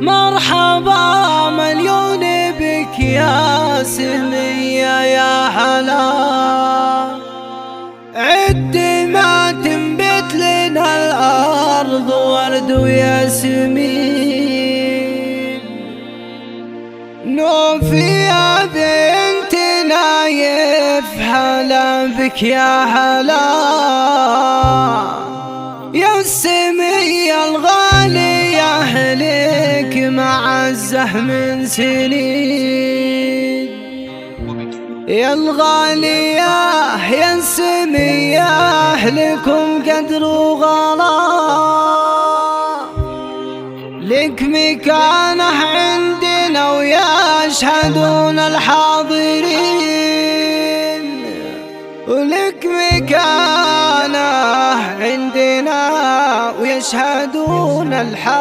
مرحبا مليون بك يا سمية يا حلا، عد ما تنبت لنا الأرض ورد وياسمين. نوفي يا بنت نايف هلا بك يا حلا، يا السمية الغالية أهلك معزه من سنين. يا الغالية يا السمية أهلكم قدر وغلا، لك مكانه عندنا ويشهدون الحاضرين، ولك مكانه عندنا ويشهدون الحاضرين.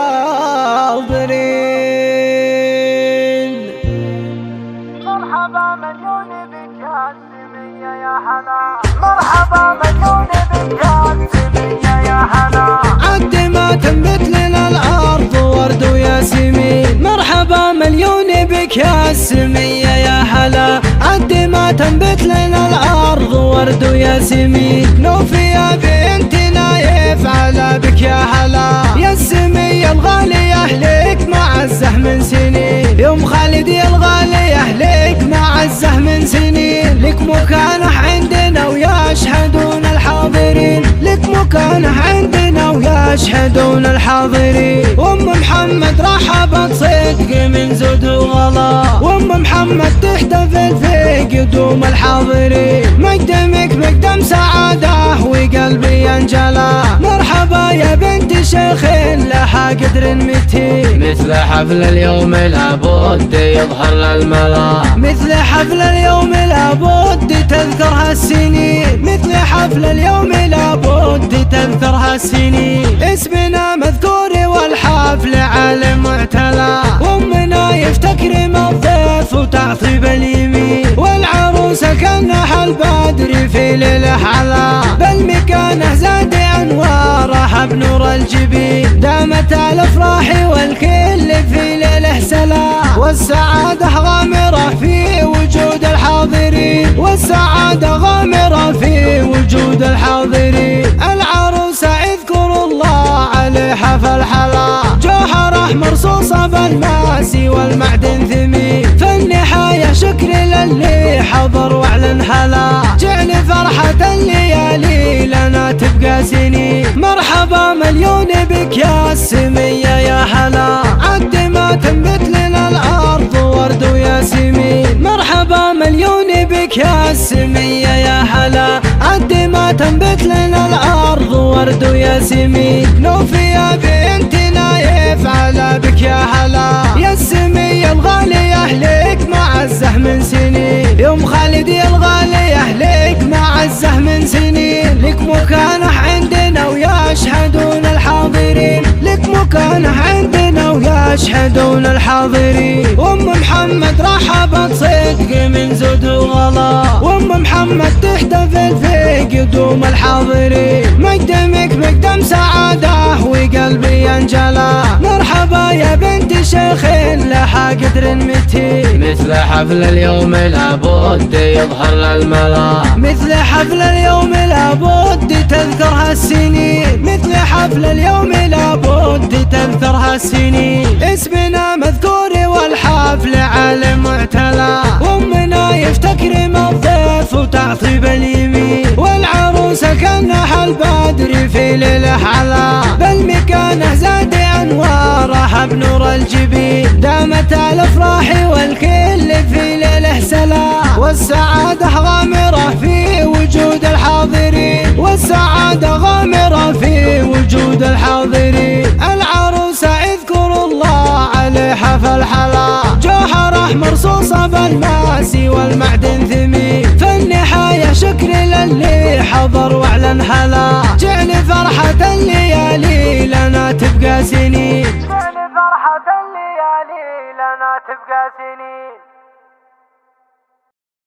مرحبا مليون بك يا سمية يا حلا، مرحبا مليون بك يا سمية يا حلا، عد ما تنبت لنا الأرض ورد وياسمين. مرحبا مليون بك يا سمية يا حلا، عد ما تنبت لنا الأرض ورد وياسمين. نوفي يا بنت نايف على بك يا حلا، يا السمية الغالية أهلك معزه من سنين. يوم خالد يا الغالية أهلك معزه من سنين، لك مكانه عندنا ويشهدون الحاضرين، لك مكانه عندنا ويشهدون الحاضرين. وام محمد رحبت صدق من زود وغلا، وام محمد تحتفل في قدوم الحاضرين. مقدمك مقدم سعادة وقلبي انجلى، مرحبا يا بنت شيخ لها قدر متين. مثل حفل اليوم لابد يظهر للملا، مثل حفل اليوم لابد تذكرها السنين، مثل حفل اليوم لابد تذكرها السنين. اسمنا مذكور والحفل على معتلى، وامنا يفتكرم الضيف وتعطيب اليمين. والعروسة كانها البدر في ليله على، بل مكانه زاد انوارها بنور الجبين. دامت الافراح والكل في ليله سلام، والسعادة غامرة في وجود الحاضرين، والسعادة غامرة في وجود الحاضرين. العروسة اذكروا الله عليها فالحلا، جوهره مرصوصة بالماس والمعدن ثمين. فالنهاية شكر للي حضر واعلن هلا، جعل فرحة الليالي لنا تبقى سنين. مرحبا مليون بك يا السمية يا حلا، عد ما تنبت لنا الأرض ورد وياسمين. مرحبا مليون بك يا السمية يا حلا، عد ما تنبت لنا الأرض ورد وياسمين. نوفي يا بنت نايف على بك يا حلا، يا السمية الغالية أهلك معزه من سنين. يوم خالد يا الغالية أهلك معزه من سنين، لك مكانه عندنا ويشهدون الحاضرين، لك مكانه عندنا ويشهدون الحاضرين. وام محمد رحبت صدق من زود وغلا، وام محمد تحتفل في قدوم الحاضرين. مقدمك مقدم سعادة وقلبي انجلى، مرحبا يا بنت شيخ لها قدر متين. مثل حفل اليوم لابد يظهر للملا، مثل حفل اليوم لابد تذكرها السنين، مثل حفل اليوم لابد تذكرها السنين. اسمنا مذكور والحفل على معتلى، وامنا يفتكرم الضيف وتعطيب اليمين. والعروسة كانها البدر في ليله على، بل مكانه زاد انوارها بنور الجبين. دامت الافراح والكل في ليله سلام، والسعادة غامرة في وجود الحاضرين، والسعادة غامرة في وجود الحاضرين. العروسة اذكروا الله عليها فالحلا، جوهره مرصوصة بالماس والمعدن ثمين. فالنهاية شكر للي حضر واعلن هلا، جعل فرحة الليالي لنا تبقى سنين، جعل فرحة الليالي لنا تبقى سنين.